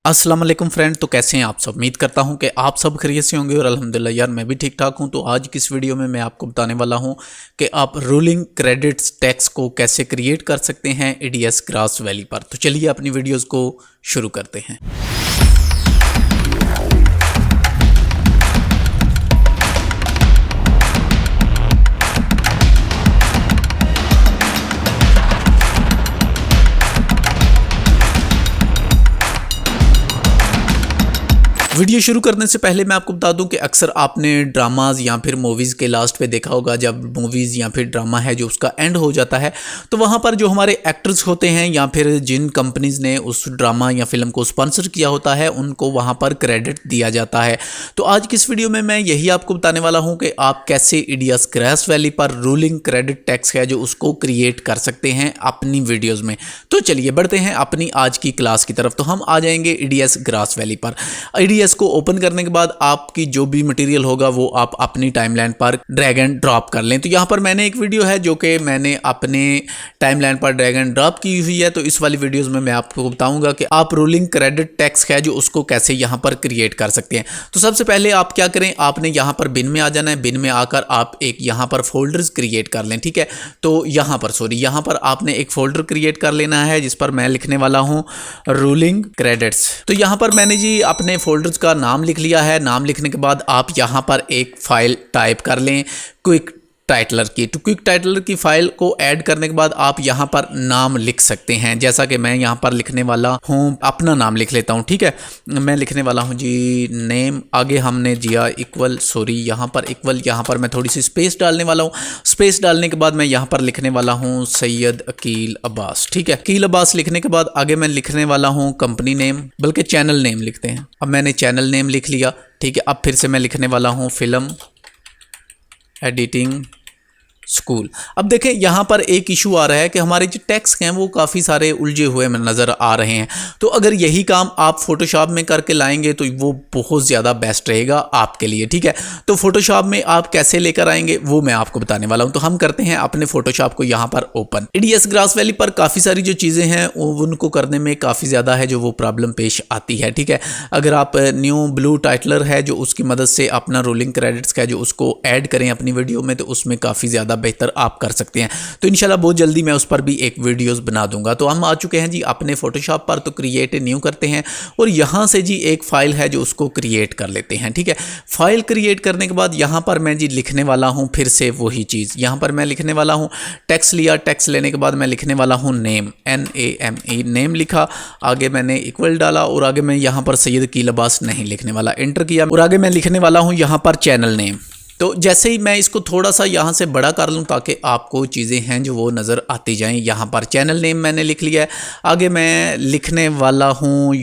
अस्सलाम वालेकुम फ्रेंड। तो कैसे हैं आप सब। उम्मीद करता हूं कि आप सब खैरियत से होंगे और अल्हम्दुलिल्लाह यार मैं भी ठीक ठाक हूं। तो आज की इस वीडियो में मैं आपको बताने वाला हूं कि आप रूलिंग क्रेडिट्स टैक्स को कैसे क्रिएट कर सकते हैं ईडीएस ग्रास वैली पर। तो चलिए अपनी वीडियोस को शुरू करते हैं। वीडियो शुरू करने से पहले मैं आपको बता दूं कि अक्सर आपने ड्रामाज या फिर मूवीज़ के लास्ट पे देखा होगा, जब मूवीज़ या फिर ड्रामा है जो उसका एंड हो जाता है तो वहाँ पर जो हमारे एक्टर्स होते हैं या फिर जिन कंपनीज़ ने उस ड्रामा या फिल्म को स्पॉन्सर किया होता है उनको वहाँ पर क्रेडिट दिया जाता है। तो आज की इस वीडियो में मैं यही आपको बताने वाला हूँ कि आप कैसे ईडीएस ग्रास वैली पर रूलिंग क्रेडिट टैक्स है जो उसको क्रिएट कर सकते हैं अपनी वीडियोज़ में। तो चलिए बढ़ते हैं अपनी आज की क्लास की तरफ। तो हम आ जाएंगे ईडीएस ग्रास वैली पर। को ओपन करने के बाद आपकी जो भी मटेरियल होगा वो आप अपनी टाइमलाइन पर ड्रैग एंड ड्रॉप कर लें। तो यहाँ पर मैंने एक वीडियो है जो कि मैंने अपने टाइमलाइन पर ड्रैग एंड ड्रॉप की हुई है। तो इस वाली वीडियोस में मैं आपको बताऊंगा कि आप रूलिंग क्रेडिट टैक्स है जो उसको कैसे यहाँ पर क्रिएट कर सकते हैं। तो सबसे पहले आप क्या करें, आपने यहाँ पर बिन में आ जाना है। बिन में आकर आप एक यहाँ पर फोल्डर्स क्रिएट कर लें, ठीक है। तो यहाँ पर आपने एक फोल्डर क्रिएट कर लेना है जिस पर मैं लिखने वाला हूँ रूलिंग क्रेडिट्स। तो यहाँ पर मैंने जी अपने फोल्डर्स का नाम लिख लिया है। नाम लिखने के बाद आप यहाँ पर एक फाइल टाइप कर लें क्विक टाइटलर की। तो क्विक टाइटलर की फाइल को ऐड करने के बाद आप यहाँ पर नाम लिख सकते हैं, जैसा कि मैं यहाँ पर लिखने वाला हूँ, अपना नाम लिख लेता हूँ, ठीक है। मैं लिखने वाला हूँ जी नेम, आगे हमने दिया इक्वल, सॉरी यहाँ पर इक्वल, यहाँ पर मैं थोड़ी सी स्पेस डालने वाला हूँ। स्पेस डालने के बाद मैं यहाँ पर लिखने वाला हूँ सैयद अकील अब्बास, ठीक है। अकील अब्बास लिखने के बाद आगे मैं लिखने वाला हूँ कंपनी नेम, बल्कि चैनल नेम लिखते हैं। अब मैंने चैनल नेम लिख लिया, ठीक है। अब फिर से मैं लिखने वाला हूँ फिल्म एडिटिंग स्कूल। अब देखें यहाँ पर एक इशू आ रहा है कि हमारे जो टेक्स्ट हैं वो काफ़ी सारे उलझे हुए नज़र आ रहे हैं। तो अगर यही काम आप फोटोशॉप में करके लाएंगे तो वो बहुत ज़्यादा बेस्ट रहेगा आपके लिए, ठीक है। तो फोटोशॉप में आप कैसे लेकर आएंगे वो मैं आपको बताने वाला हूँ। तो हम करते हैं अपने फोटोशॉप को यहाँ पर ओपन। ईडीएस ग्रास वैली पर काफ़ी सारी जो चीज़ें हैं उनको करने में काफ़ी ज़्यादा है जो वो प्रॉब्लम पेश आती है, ठीक है। अगर आप न्यू ब्लू टाइटलर है जो उसकी मदद से अपना रोलिंग क्रेडिट्स का जो उसको ऐड करें अपनी वीडियो में तो उसमें काफ़ी ज़्यादा बेहतर आप कर सकते हैं। तो इंशाल्लाह बहुत जल्दी मैं उस पर भी एक वीडियोस बना दूंगा। तो हम आ चुके हैं जी अपने फोटोशॉप पर। तो क्रिएट न्यू करते हैं और यहाँ से जी एक फाइल है जो उसको क्रिएट कर लेते हैं, ठीक है। फाइल क्रिएट करने के बाद यहाँ पर मैं जी लिखने वाला हूँ फिर से वही चीज़। यहाँ पर मैं लिखने वाला हूँ टेक्स्ट लिया, टेक्स्ट लेने के बाद मैं लिखने वाला हूँ नेम, NAME, नेम लिखा। आगे मैंने इक्वल डाला और आगे मैं यहाँ पर सैयद अकील अब्बास नहीं लिखने वाला, एंटर किया और आगे मैं लिखने वाला हूँ यहाँ पर चैनल नेम। तो जैसे ही मैं इसको थोड़ा सा यहाँ से बड़ा कर लूँ ताकि आपको चीज़ें हैं जो वो नज़र आती जाएं। यहाँ पर चैनल नेम मैंने लिख लिया है। आगे मैं लिखने वाला हूँ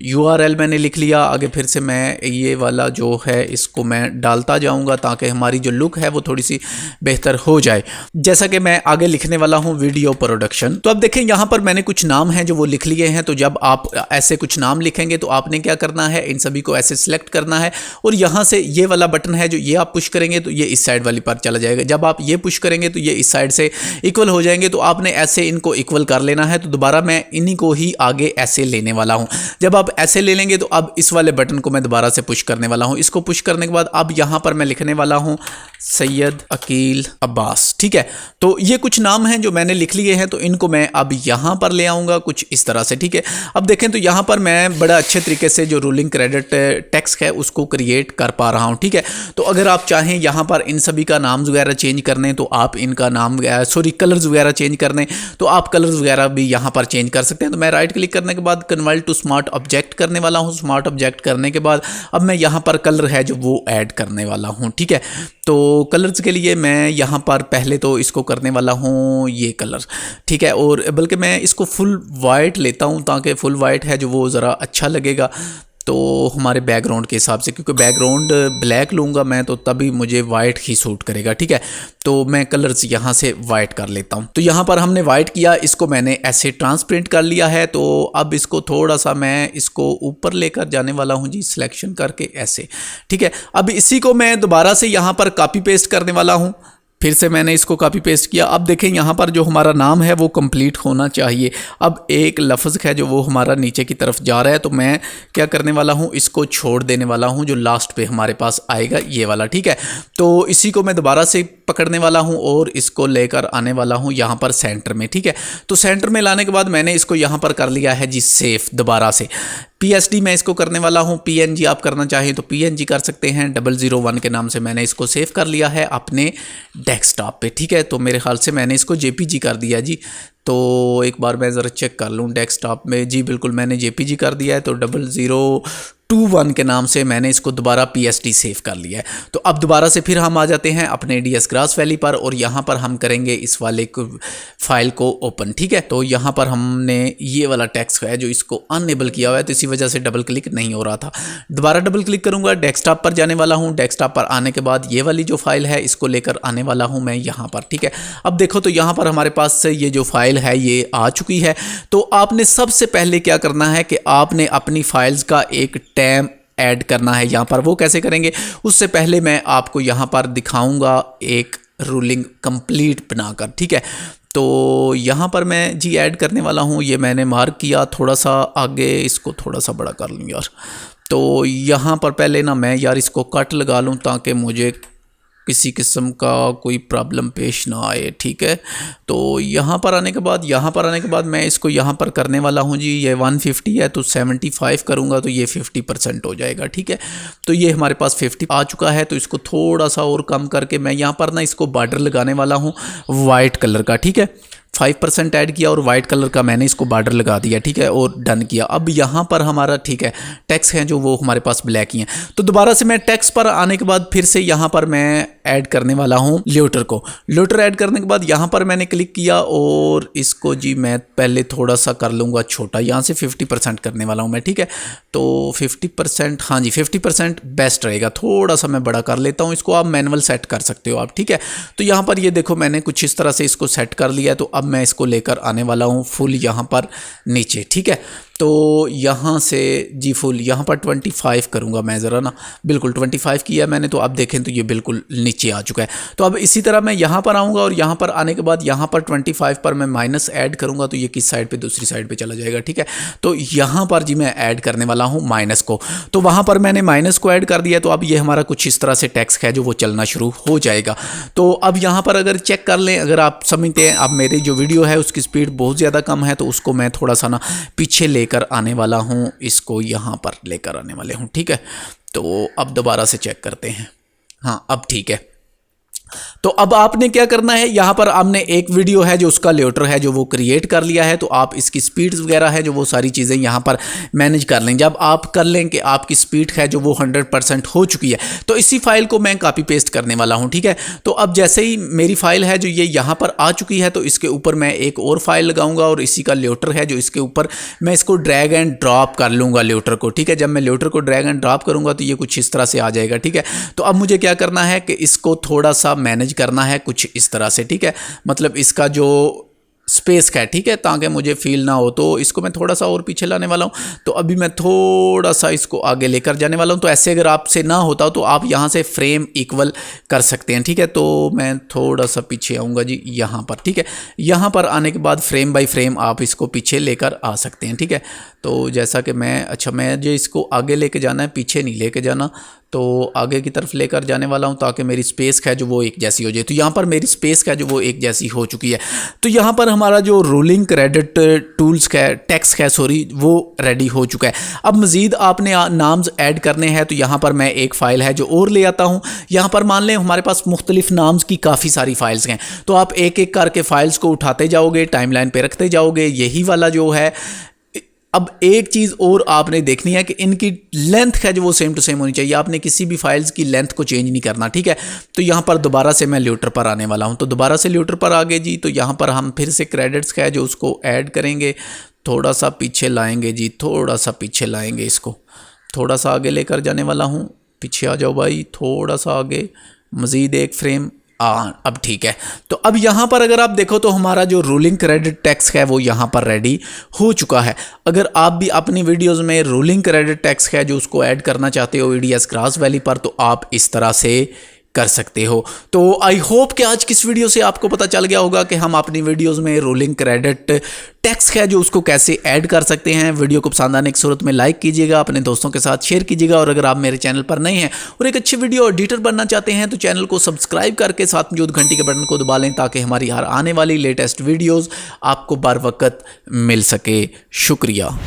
URL मैंने लिख लिया। आगे फिर से मैं ये वाला जो है इसको मैं डालता जाऊंगा ताकि हमारी जो लुक है वो थोड़ी सी बेहतर हो जाए। जैसा कि मैं आगे लिखने वाला हूँ वीडियो प्रोडक्शन। तो अब देखें यहाँ पर मैंने कुछ नाम हैं जो वो लिख लिए हैं। तो जब आप ऐसे कुछ नाम लिखेंगे तो आपने क्या करना है, इन सभी को ऐसे सिलेक्ट करना है और यहाँ से ये वाला बटन है जो ये आप पुश करेंगे तो ये इस साइड वाली पर चला जाएगा। जब आप ये पुश करेंगे तो ये इस साइड से इक्वल हो जाएंगे। तो आपने ऐसे इनको इक्वल कर लेना है। तो दोबारा मैं इन्हीं को ही आगे ऐसे लेने वाला हूँ। जब आप ऐसे ले लेंगे तो अब इस वाले बटन को मैं दोबारा से पुश करने वाला हूं। इसको पुश करने के बाद अब यहां पर मैं लिखने वाला हूं सैयद अकील अब्बास, ठीक है। तो ये कुछ नाम हैं जो मैंने लिख लिए हैं। तो इनको मैं अब यहां पर ले आऊंगा कुछ इस तरह से, ठीक है। अब देखें तो यहां पर मैं बड़ा अच्छे तरीके से जो रूलिंग क्रेडिट टैक्स है उसको क्रिएट कर पा रहा हूं, ठीक है। तो अगर आप चाहें यहां पर इन सभी का नाम वगैरह चेंज करने तो आप इनका नाम कलर्स वगैरह चेंज करने तो आप कलर्स वगैरह भी यहां पर चेंज कर सकते हैं। तो मैं राइट क्लिक करने के बाद कन्वर्ट टू स्मार्ट ऑब्जेक्ट करने वाला हूं। स्मार्ट ऑब्जेक्ट करने के बाद अब मैं यहां पर कलर है जो वो ऐड करने वाला हूं, ठीक है। तो कलर्स के लिए मैं यहां पर पहले तो इसको करने वाला हूं ये कलर, ठीक है। और बल्कि मैं इसको फुल वाइट लेता हूं ताकि फुल वाइट है जो वो ज़रा अच्छा लगेगा तो हमारे बैकग्राउंड के हिसाब से, क्योंकि बैकग्राउंड ब्लैक लूँगा मैं तो तभी मुझे वाइट ही सूट करेगा, ठीक है। तो मैं कलर्स यहाँ से वाइट कर लेता हूँ। तो यहाँ पर हमने वाइट किया, इसको मैंने ऐसे ट्रांसपेरेंट कर लिया है। तो अब इसको थोड़ा सा मैं इसको ऊपर लेकर जाने वाला हूँ जी, सिलेक्शन करके ऐसे, ठीक है। अब इसी को मैं दोबारा से यहाँ पर कॉपी पेस्ट करने वाला हूँ। फिर से मैंने इसको कॉपी पेस्ट किया। अब देखें यहाँ पर जो हमारा नाम है वो कंप्लीट होना चाहिए। अब एक लफ्ज़ है जो वो हमारा नीचे की तरफ जा रहा है, तो मैं क्या करने वाला हूँ, इसको छोड़ देने वाला हूँ, जो लास्ट पे हमारे पास आएगा ये वाला, ठीक है। तो इसी को मैं दोबारा से पकड़ने वाला हूँ और इसको लेकर आने वाला हूँ यहाँ पर सेंटर में, ठीक है। तो सेंटर में लाने के बाद मैंने इसको यहाँ पर कर लिया है जी सेफ। दोबारा से PSD मैं इसको करने वाला हूँ, PNG आप करना चाहें तो PNG कर सकते हैं। 001 के नाम से मैंने इसको सेव कर लिया है अपने डेस्कटॉप पे, ठीक है। तो मेरे ख्याल से मैंने इसको JPG कर दिया जी। तो एक बार मैं ज़रा चेक कर लूँ डेस्कटॉप में, जी बिल्कुल मैंने JPG कर दिया है। तो 0021 के नाम से मैंने इसको दोबारा PSD सेव कर लिया है। तो अब दोबारा से फिर हम आ जाते हैं अपने DS ग्रास वैली पर और यहाँ पर हम करेंगे इस वाले फाइल को ओपन, ठीक है। तो यहाँ पर हमने ये वाला टेक्स्ट है जो इसको अनएबल किया हुआ है, तो इसी वजह से डबल क्लिक नहीं हो रहा था। दोबारा डबल क्लिक करूँगा, डेस्कटॉप पर जाने वाला हूँ। डेस्कटॉप पर आने के बाद ये वाली जो फाइल है इसको लेकर आने वाला हूँ मैं यहाँ पर, ठीक है। अब देखो तो यहाँ पर हमारे पास से ये जो फाइल है ये आ चुकी है। तो आपने सबसे पहले क्या करना है कि आपने अपनी फाइल्स का एक टैब ऐड करना है यहाँ पर। वो कैसे करेंगे, उससे पहले मैं आपको यहाँ पर दिखाऊंगा एक रूलिंग कंप्लीट बनाकर, ठीक है। तो यहाँ पर मैं जी ऐड करने वाला हूँ, ये मैंने मार्क किया। थोड़ा सा आगे इसको थोड़ा सा बड़ा कर लूँ यार। तो यहाँ पर पहले ना मैं यार इसको कट लगा लूँ ताकि मुझे किसी किस्म का कोई प्रॉब्लम पेश ना आए, ठीक है। तो यहाँ पर आने के बाद मैं इसको यहाँ पर करने वाला हूँ जी। ये 150 है तो 75 करूँगा तो ये 50% हो जाएगा, ठीक है। तो ये हमारे पास 50 आ चुका है। तो इसको थोड़ा सा और कम करके मैं यहाँ पर ना इसको बॉर्डर लगाने वाला हूँ वाइट कलर का, ठीक है। 5% ऐड किया और वाइट कलर का मैंने इसको बॉर्डर लगा दिया, ठीक है, और डन किया। अब यहाँ पर हमारा, ठीक है, टेक्स्ट है जो वो हमारे पास ब्लैक ही है। तो दोबारा से मैं टेक्स्ट पर आने के बाद फिर से यहाँ पर मैं ऐड करने वाला हूँ ल्यूटर को। ल्यूटर ऐड करने के बाद यहाँ पर मैंने क्लिक किया और इसको जी मैं पहले थोड़ा सा कर लूँगा छोटा, यहाँ से 50% करने वाला हूँ मैं, ठीक है। तो 50%, हाँ जी 50% बेस्ट रहेगा। थोड़ा सा मैं बड़ा कर लेता हूँ इसको, आप मैनुअल सेट कर सकते हो आप, ठीक है। तो यहाँ पर ये देखो मैंने कुछ इस तरह से इसको सेट कर लिया है। तो अब मैं इसको लेकर आने वाला हूँ फुल यहाँ पर नीचे, ठीक है। तो यहाँ से जी फुल यहाँ पर 25 करूँगा मैं ज़रा ना, बिल्कुल 25 किया मैंने। तो अब देखें तो ये बिल्कुल नीचे आ चुका है। तो अब इसी तरह मैं यहाँ पर आऊँगा और यहाँ पर आने के बाद यहाँ पर 25 पर मैं माइनस ऐड करूँगा तो ये किस साइड पे, दूसरी साइड पे चला जाएगा, ठीक है। तो यहाँ पर जी मैं ऐड करने वाला हूँ माइनस को। तो वहाँ पर मैंने माइनस को ऐड कर दिया। तो अब ये हमारा कुछ इस तरह से टेक्स्ट है जो वो चलना शुरू हो जाएगा। तो अब यहाँ पर अगर चेक कर लें, अगर आप समझते हैं, अब मेरी जो वीडियो है उसकी स्पीड बहुत ज़्यादा कम है तो उसको मैं थोड़ा सा ना पीछे लेकर आने वाला हूँ, इसको यहाँ पर लेकर आने वाले हूँ, ठीक है। तो अब दोबारा से चेक करते हैं, हाँ अब ठीक है। तो अब आपने क्या करना है, यहाँ पर आपने एक वीडियो है जो उसका लेटर है जो वो क्रिएट कर लिया है। तो आप इसकी स्पीड्स वगैरह है जो वो सारी चीज़ें यहाँ पर मैनेज कर लें। जब आप कर लें कि आपकी स्पीड है जो वो 100% हो चुकी है, तो इसी फाइल को मैं कॉपी पेस्ट करने वाला हूँ, ठीक है। तो अब जैसे ही मेरी फाइल है जो ये यहाँ पर आ चुकी है, तो इसके ऊपर मैं एक और फाइल लगाऊंगा और इसी का लेटर है जो इसके ऊपर मैं इसको ड्रैग एंड ड्रॉप कर लूँगा लेटर को, ठीक है। जब मैं लेटर को ड्रैग एंड ड्रॉप करूँगा तो ये कुछ इस तरह से आ जाएगा, ठीक है। तो अब मुझे क्या करना है कि इसको थोड़ा सा मैनेज करना है कुछ इस तरह से, ठीक है। मतलब इसका जो स्पेस है, ठीक है, ताकि मुझे फील ना हो। तो इसको मैं थोड़ा सा और पीछे लाने वाला हूँ। तो अभी मैं थोड़ा सा इसको आगे लेकर जाने वाला हूँ। तो ऐसे अगर आपसे ना होता तो आप यहाँ से फ्रेम इक्वल कर सकते हैं, ठीक है। तो मैं थोड़ा सा पीछे आऊँगा जी यहाँ पर, ठीक है। यहाँ पर आने के बाद फ्रेम बाय फ्रेम आप इसको पीछे लेकर आ सकते हैं, ठीक है। तो जैसा कि मैं, अच्छा मैं जो इसको आगे लेके जाना है, पीछे नहीं लेके जाना, तो आगे की तरफ लेकर जाने वाला हूं ताकि मेरी स्पेस है जो वो एक जैसी हो जाए। तो यहाँ पर मेरी स्पेस है जो वो एक जैसी हो चुकी है। तो यहाँ पर हमारा जो रोलिंग क्रेडिट टूल्स का टेक्स्ट है, सॉरी, वो रेडी हो चुका है। अब मज़ीद आपने नाम्स ऐड करने हैं। तो यहाँ पर मैं एक फ़ाइल है जो और ले आता हूँ। यहाँ पर मान लें हमारे पास मुख्तलिफ नाम्स की काफ़ी सारी फाइल्स हैं। तो आप एक एक करके फाइल्स को उठाते जाओगे, टाइमलाइन पे रखते जाओगे। यही वाला जो है, अब एक चीज़ और आपने देखनी है कि इनकी लेंथ है जो वो सेम टू सेम होनी चाहिए। आपने किसी भी फाइल्स की लेंथ को चेंज नहीं करना, ठीक है। तो यहाँ पर दोबारा से मैं ल्यूटर पर आने वाला हूँ। तो दोबारा से ल्यूटर पर आ गए जी। तो यहाँ पर हम फिर से क्रेडिट्स है जो उसको ऐड करेंगे, थोड़ा सा पीछे लाएंगे जी, थोड़ा सा पीछे लाएंगे, इसको थोड़ा सा आगे लेकर जाने वाला हूँ। पीछे आ जाओ भाई, थोड़ा सा आगे, मज़ीद एक फ्रेम, अब ठीक है। तो अब यहाँ पर अगर आप देखो तो हमारा जो रूलिंग क्रेडिट टेक्स्ट है वो यहाँ पर रेडी हो चुका है। अगर आप भी अपनी वीडियोस में रूलिंग क्रेडिट टेक्स्ट है जो उसको ऐड करना चाहते हो EDS ग्रास वैली पर, तो आप इस तरह से कर सकते हो। तो आई होप कि आज की इस वीडियो से आपको पता चल गया होगा कि हम अपनी वीडियोस में रोलिंग क्रेडिट टेक्स्ट है जो उसको कैसे ऐड कर सकते हैं। वीडियो को पसंद आने की सूरत में लाइक कीजिएगा, अपने दोस्तों के साथ शेयर कीजिएगा, और अगर आप मेरे चैनल पर नए हैं और एक अच्छी वीडियो एडिटर बनना चाहते हैं तो चैनल को सब्सक्राइब करके साथ मौजूद घंटी के बटन को दबा लें ताकि हमारी हर आने वाली लेटेस्ट वीडियोज़ आपको बर वक्त मिल सके। शुक्रिया।